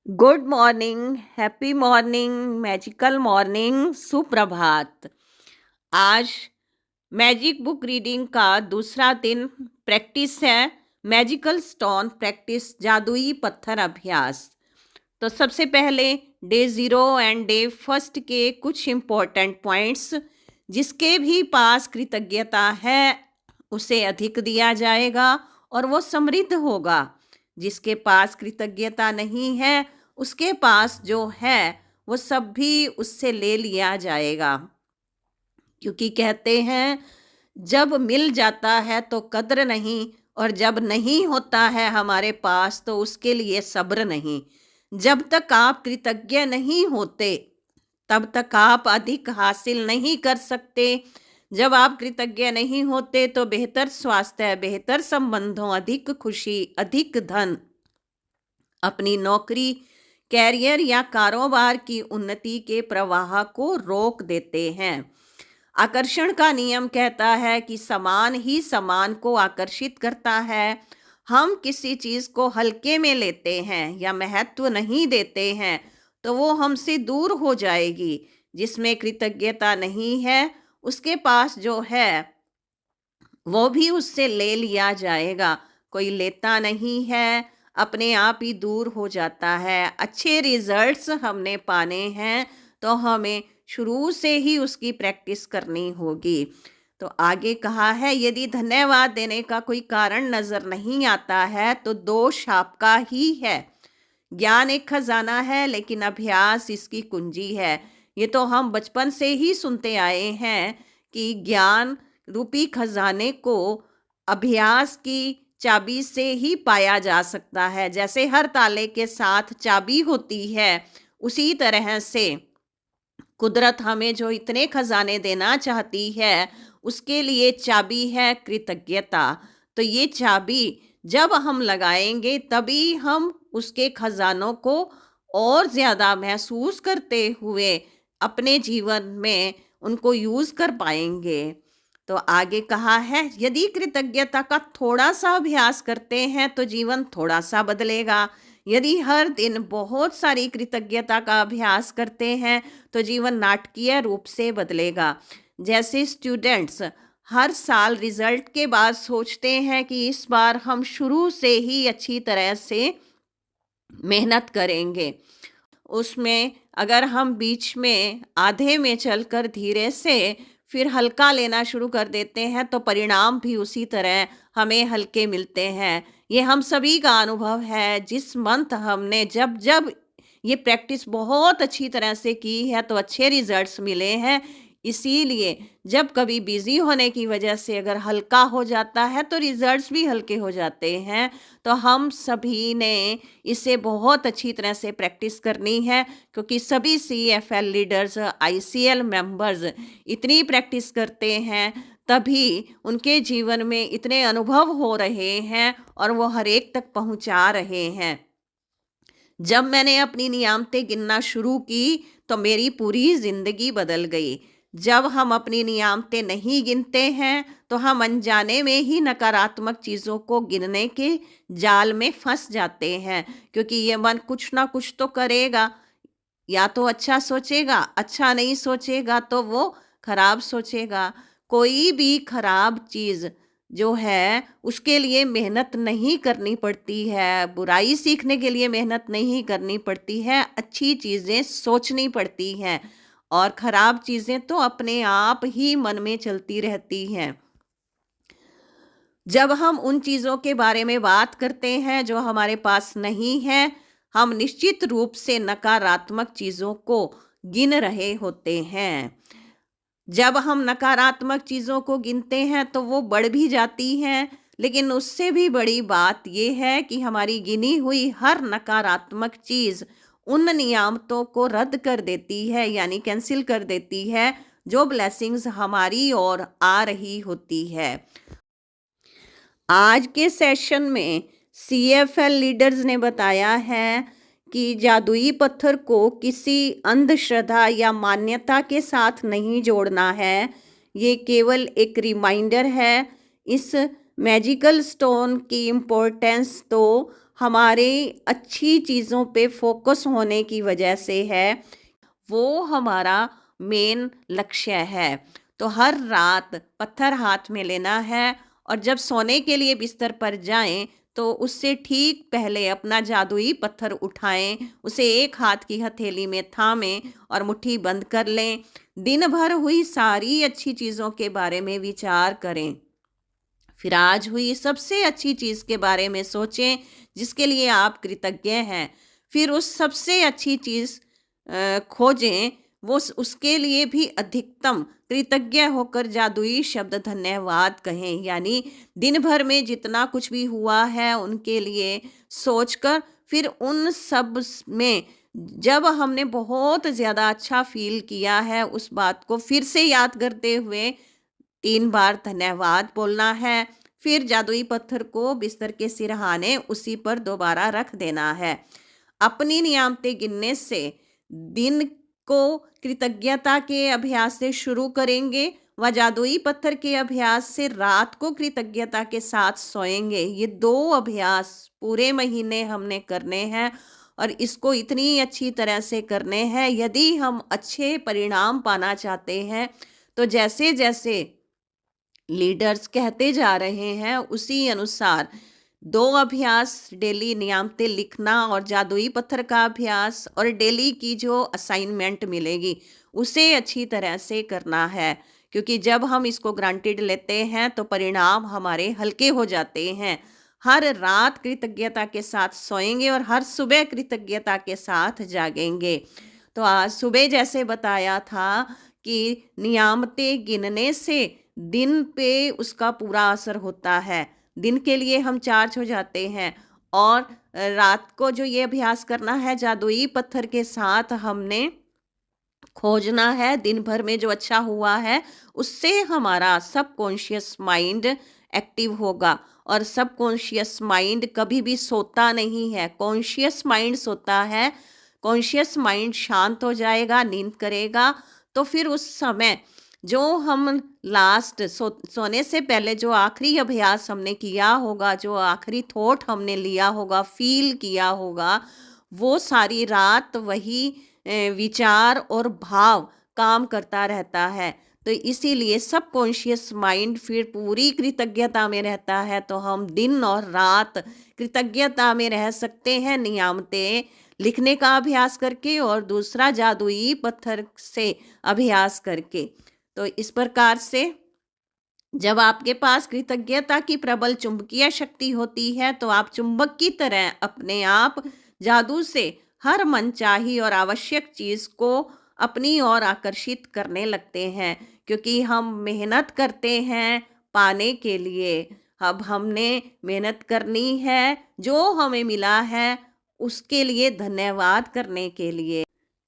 Good morning, happy morning, magical morning, सुप्रभात। आज magic book reading का दूसरा दिन प्रैक्टिस है। मैजिकल स्टोन प्रैक्टिस, जादुई पत्थर अभ्यास। तो सबसे पहले day zero and day first के कुछ इम्पोर्टेंट पॉइंट्स। जिसके भी पास कृतज्ञता है उसे अधिक दिया जाएगा और वो समृद्ध होगा। जिसके पास कृतज्ञता नहीं है उसके पास जो है वो सब भी उससे ले लिया जाएगा। क्योंकि कहते हैं जब मिल जाता है तो कद्र नहीं, और जब नहीं होता है हमारे पास तो उसके लिए सब्र नहीं। जब तक आप कृतज्ञ नहीं होते तब तक आप अधिक हासिल नहीं कर सकते। जब आप कृतज्ञ नहीं होते तो बेहतर स्वास्थ्य, बेहतर संबंधों, अधिक खुशी, अधिक धन, अपनी नौकरी, कैरियर या कारोबार की उन्नति के प्रवाह को रोक देते हैं। आकर्षण का नियम कहता है कि समान ही समान को आकर्षित करता है। हम किसी चीज को हल्के में लेते हैं या महत्व नहीं देते हैं तो वो हमसे दूर हो जाएगी। जिसमें कृतज्ञता नहीं है उसके पास जो है वो भी उससे ले लिया जाएगा। कोई लेता नहीं है, अपने आप ही दूर हो जाता है। अच्छे रिजल्ट्स हमने पाने हैं तो हमें शुरू से ही उसकी प्रैक्टिस करनी होगी। तो आगे कहा है यदि धन्यवाद देने का कोई कारण नजर नहीं आता है तो दोष आपका ही है। ज्ञान एक खजाना है लेकिन अभ्यास इसकी कुंजी है। ये तो हम बचपन से ही सुनते आए हैं कि ज्ञान रूपी खजाने को अभ्यास की चाबी से ही पाया जा सकता है। जैसे हर ताले के साथ चाबी होती है उसी तरह से कुदरत हमें जो इतने खजाने देना चाहती है उसके लिए चाबी है कृतज्ञता। तो ये चाबी जब हम लगाएंगे तभी हम उसके खजानों को और ज़्यादा महसूस करते हुए अपने जीवन में उनको यूज़ कर पाएंगे। तो आगे कहा है यदि कृतज्ञता का थोड़ा सा अभ्यास करते हैं तो जीवन थोड़ा सा बदलेगा। यदि हर दिन बहुत सारी कृतज्ञता का अभ्यास करते हैं तो जीवन नाटकीय रूप से बदलेगा। जैसे स्टूडेंट्स हर साल रिजल्ट के बाद सोचते हैं कि इस बार हम शुरू से ही अच्छी तरह से मेहनत करेंगे। उसमें अगर हम बीच में आधे में चलकर धीरे से फिर हल्का लेना शुरू कर देते हैं तो परिणाम भी उसी तरह हमें हल्के मिलते हैं। ये हम सभी का अनुभव है। जिस मंथ हमने जब जब ये प्रैक्टिस बहुत अच्छी तरह से की है तो अच्छे रिजल्ट्स मिले हैं। इसीलिए जब कभी बिजी होने की वजह से अगर हल्का हो जाता है तो रिजल्ट्स भी हल्के हो जाते हैं। तो हम सभी ने इसे बहुत अच्छी तरह से प्रैक्टिस करनी है क्योंकि सभी CFL लीडर्स, ICL मेंबर्स इतनी प्रैक्टिस करते हैं तभी उनके जीवन में इतने अनुभव हो रहे हैं और वो हर एक तक पहुंचा रहे हैं। जब मैंने अपनी नियामतें गिनना शुरू की तो मेरी पूरी जिंदगी बदल गई। जब हम अपनी नियामतें नहीं गिनते हैं तो हम अनजाने में ही नकारात्मक चीज़ों को गिनने के जाल में फंस जाते हैं। क्योंकि ये मन कुछ ना कुछ तो करेगा, या तो अच्छा सोचेगा, अच्छा नहीं सोचेगा तो वो खराब सोचेगा। कोई भी खराब चीज़ जो है उसके लिए मेहनत नहीं करनी पड़ती है, बुराई सीखने के लिए मेहनत नहीं करनी पड़ती है, अच्छी चीज़ें सोचनी पड़ती हैं। और खराब चीज़ें तो अपने आप ही मन में चलती रहती हैं। जब हम उन चीज़ों के बारे में बात करते हैं जो हमारे पास नहीं है, हम निश्चित रूप से नकारात्मक चीज़ों को गिन रहे होते हैं। जब हम नकारात्मक चीज़ों को गिनते हैं तो वो बढ़ भी जाती हैं, लेकिन उससे भी बड़ी बात ये है कि हमारी गिनी हुई हर नकारात्मक चीज़ उन नियामतों को रद्द कर देती है, यानी कैंसिल कर देती है, जो ब्लेसिंग्स हमारी ओर आ रही होती है। आज के सेशन में CFL लीडर्स ने बताया है कि जादुई पत्थर को किसी अंधश्रद्धा या मान्यता के साथ नहीं जोड़ना है। ये केवल एक रिमाइंडर है। इस मैजिकल स्टोन की इम्पोर्टेंस तो हमारे अच्छी चीज़ों पे फोकस होने की वजह से है, वो हमारा मेन लक्ष्य है। तो हर रात पत्थर हाथ में लेना है और जब सोने के लिए बिस्तर पर जाएं तो उससे ठीक पहले अपना जादुई पत्थर उठाएं, उसे एक हाथ की हथेली में थामें और मुट्ठी बंद कर लें। दिन भर हुई सारी अच्छी चीज़ों के बारे में विचार करें। फिर आज हुई सबसे अच्छी चीज़ के बारे में सोचें जिसके लिए आप कृतज्ञ हैं। फिर उस सबसे अच्छी चीज़ खोजें, उसके लिए भी अधिकतम कृतज्ञ होकर जादुई शब्द धन्यवाद कहें। यानी दिन भर में जितना कुछ भी हुआ है उनके लिए सोचकर फिर उन सब में जब हमने बहुत ज़्यादा अच्छा फील किया है उस बात को फिर से याद करते हुए 3 बार धन्यवाद बोलना है। फिर जादुई पत्थर को बिस्तर के सिरहाने उसी पर दोबारा रख देना है। अपनी नियामतें गिनने से दिन को कृतज्ञता के अभ्यास से शुरू करेंगे व जादुई पत्थर के अभ्यास से रात को कृतज्ञता के साथ सोएंगे। ये 2 अभ्यास पूरे महीने हमने करने हैं और इसको इतनी अच्छी तरह से करने हैं। यदि हम अच्छे परिणाम पाना चाहते हैं तो जैसे जैसे लीडर्स कहते जा रहे हैं उसी अनुसार 2 अभ्यास, डेली नियामतें लिखना और जादुई पत्थर का अभ्यास, और डेली की जो असाइनमेंट मिलेगी उसे अच्छी तरह से करना है। क्योंकि जब हम इसको ग्रांटेड लेते हैं तो परिणाम हमारे हल्के हो जाते हैं। हर रात कृतज्ञता के साथ सोएंगे और हर सुबह कृतज्ञता के साथ जागेंगे। तो आज सुबह जैसे बताया था कि नियामतें गिनने से दिन पे उसका पूरा असर होता है, दिन के लिए हम चार्ज हो जाते हैं। और रात को जो ये अभ्यास करना है जादुई पत्थर के साथ, हमने खोजना है दिन भर में जो अच्छा हुआ है, उससे हमारा सबकॉन्शियस माइंड एक्टिव होगा। और सबकॉन्शियस माइंड कभी भी सोता नहीं है, कॉन्शियस माइंड सोता है। कॉन्शियस माइंड शांत हो जाएगा, नींद करेगा, तो फिर उस समय जो हम लास्ट सोने से पहले जो आखिरी अभ्यास हमने किया होगा, जो आखिरी थॉट हमने लिया होगा, फील किया होगा, वो सारी रात वही विचार और भाव काम करता रहता है। तो इसीलिए सबकॉन्शियस माइंड फिर पूरी कृतज्ञता में रहता है। तो हम दिन और रात कृतज्ञता में रह सकते हैं, नियामतें लिखने का अभ्यास करके और दूसरा जादुई पत्थर से अभ्यास करके। तो इस प्रकार से जब आपके पास कृतज्ञता की प्रबल चुंबकीय शक्ति होती है तो आप चुंबक की तरह अपने आप जादू से हर मनचाही और आवश्यक चीज को अपनी ओर आकर्षित करने लगते हैं। क्योंकि हम मेहनत करते हैं पाने के लिए। अब हमने मेहनत करनी है, जो हमें मिला है उसके लिए धन्यवाद करने के लिए।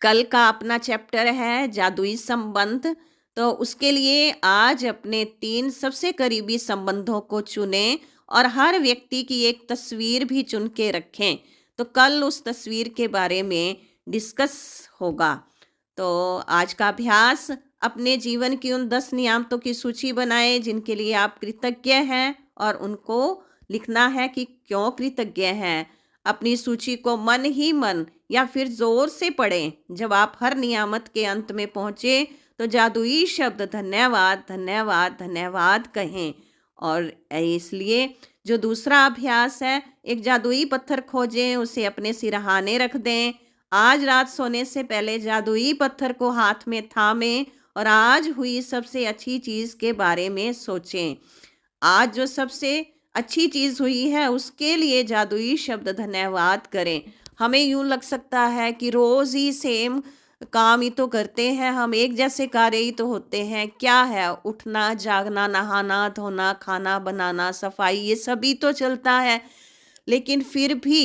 कल का अपना चैप्टर है जादुई संबंध। तो उसके लिए आज अपने 3 सबसे करीबी संबंधों को चुनें और हर व्यक्ति की एक तस्वीर भी चुन के रखें। तो कल उस तस्वीर के बारे में डिस्कस होगा। तो आज का अभ्यास, अपने जीवन की उन 10 नियामतों की सूची बनाएं जिनके लिए आप कृतज्ञ हैं और उनको लिखना है कि क्यों कृतज्ञ हैं। अपनी सूची को मन ही मन या फिर जोर से पढ़ें। जब आप हर नियामत के अंत में पहुंचे तो जादुई शब्द धन्यवाद धन्यवाद धन्यवाद कहें। और इसलिए जो दूसरा अभ्यास है, एक जादुई पत्थर खोजें, उसे अपने सिरहाने रख दें। आज रात सोने से पहले जादुई पत्थर को हाथ में थामें और आज हुई सबसे अच्छी चीज़ के बारे में सोचें। आज जो सबसे अच्छी चीज़ हुई है उसके लिए जादुई शब्द धन्यवाद करें। हमें यूं लग सकता है कि रोज़ ही सेम काम ही तो करते हैं, हम एक जैसे कार्य ही तो होते हैं। क्या है, उठना, जागना, नहाना धोना, खाना बनाना, सफाई, ये सभी तो चलता है। लेकिन फिर भी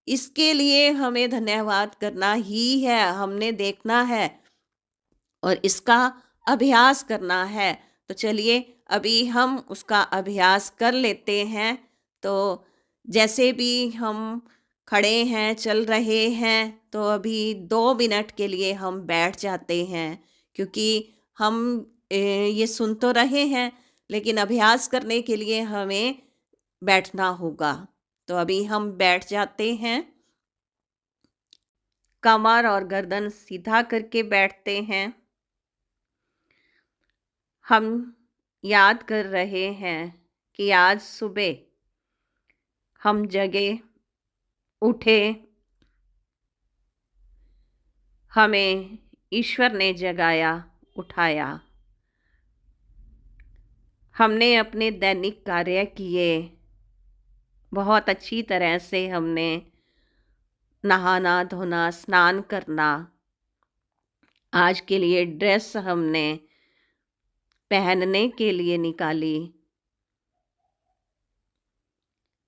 इसके लिए हमें धन्यवाद करना ही है, हमने देखना है और इसका अभ्यास करना है। तो चलिए अभी हम उसका अभ्यास कर लेते हैं। तो जैसे भी हम खड़े हैं, चल रहे हैं, तो अभी 2 मिनट के लिए हम बैठ जाते हैं। क्योंकि हम ये सुन तो रहे हैं लेकिन अभ्यास करने के लिए हमें बैठना होगा। तो अभी हम बैठ जाते हैं, कमर और गर्दन सीधा करके बैठते हैं। हम याद कर रहे हैं कि आज सुबह हम जगे, उठे, हमें ईश्वर ने जगाया, उठाया। हमने अपने दैनिक कार्य किए, बहुत अच्छी तरह से हमने नहाना धोना, स्नान करना, आज के लिए ड्रेस हमने पहनने के लिए निकाली।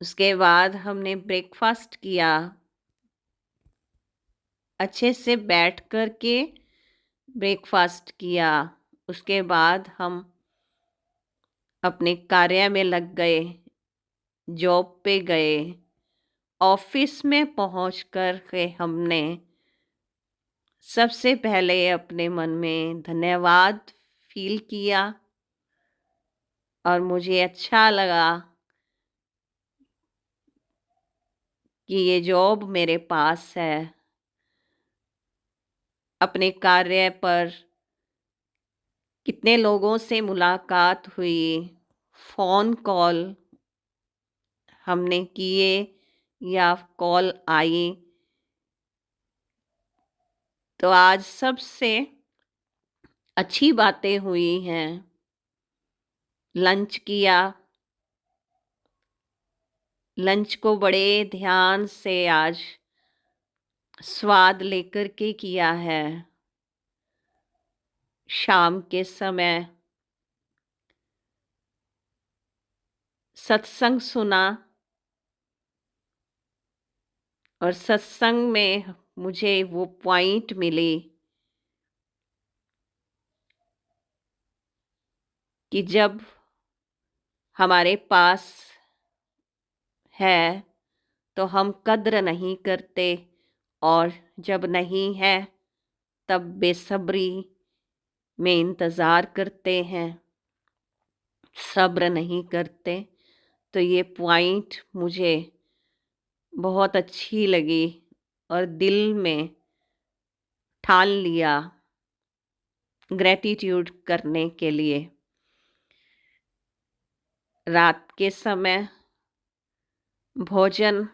उसके बाद हमने ब्रेकफास्ट किया, अच्छे से बैठ कर के ब्रेकफास्ट किया। उसके बाद हम अपने कार्य में लग गए, जॉब पे गए। ऑफिस में पहुंच कर के हमने सबसे पहले अपने मन में धन्यवाद फील किया और मुझे अच्छा लगा कि ये जॉब मेरे पास है। अपने कार्य पर कितने लोगों से मुलाकात हुई, फ़ोन कॉल हमने किए या कॉल आई। तो आज सबसे अच्छी बातें हुई हैं। लंच किया, लंच को बड़े ध्यान से आज स्वाद लेकर के किया है। शाम के समय सत्संग सुना और सत्संग में मुझे वो पॉइंट मिली कि जब हमारे पास है तो हम कद्र नहीं करते और जब नहीं है तब बेसब्री में इंतज़ार करते हैं, सब्र नहीं करते। तो ये पॉइंट मुझे बहुत अच्छी लगी और दिल में ठान लिया ग्रैटिट्यूड करने के लिए। रात के समय भोजन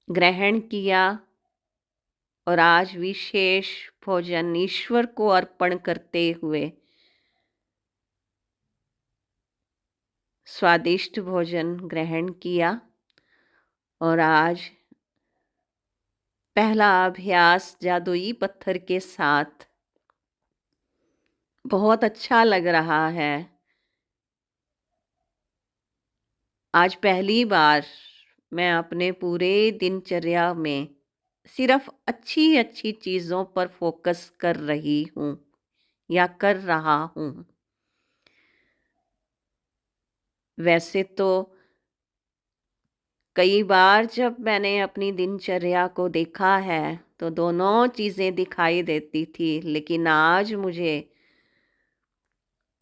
ग्रहण किया और आज विशेष भोजन ईश्वर को अर्पण करते हुए स्वादिष्ट भोजन ग्रहण किया। और आज पहला अभ्यास जादुई पत्थर के साथ बहुत अच्छा लग रहा है। आज पहली बार मैं अपने पूरे दिनचर्या में सिर्फ अच्छी चीज़ों पर फोकस कर रही हूँ या कर रहा हूँ। वैसे तो कई बार जब मैंने अपनी दिनचर्या को देखा है तो दोनों चीज़ें दिखाई देती थी, लेकिन आज मुझे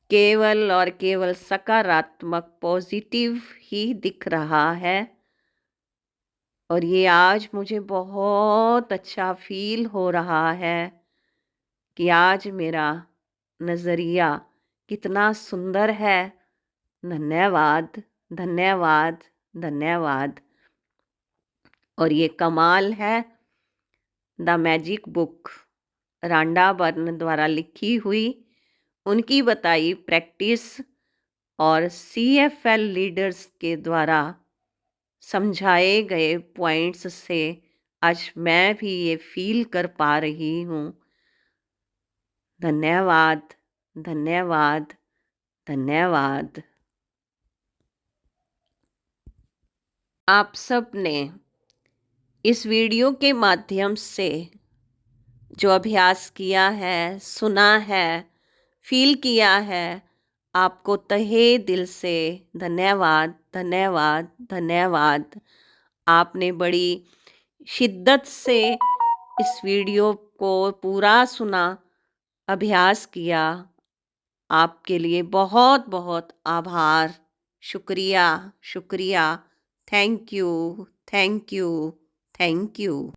केवल और केवल सकारात्मक पॉजिटिव ही दिख रहा है। और ये आज मुझे बहुत अच्छा फील हो रहा है कि आज मेरा नज़रिया कितना सुंदर है। धन्यवाद, धन्यवाद, धन्यवाद। और ये कमाल है, द मैजिक बुक रांडा बर्न द्वारा लिखी हुई, उनकी बताई प्रैक्टिस और CFL लीडर्स के द्वारा समझाए गए पॉइंट्स से आज मैं भी ये फील कर पा रही हूँ। धन्यवाद, धन्यवाद, धन्यवाद। आप सब ने इस वीडियो के माध्यम से जो अभ्यास किया है, सुना है, फील किया है, आपको तहे दिल से धन्यवाद, धन्यवाद, धन्यवाद। आपने बड़ी शिद्दत से इस वीडियो को पूरा सुना, अभ्यास किया। आपके लिए बहुत बहुत आभार। शुक्रिया, शुक्रिया। Thank you, thank you, thank you.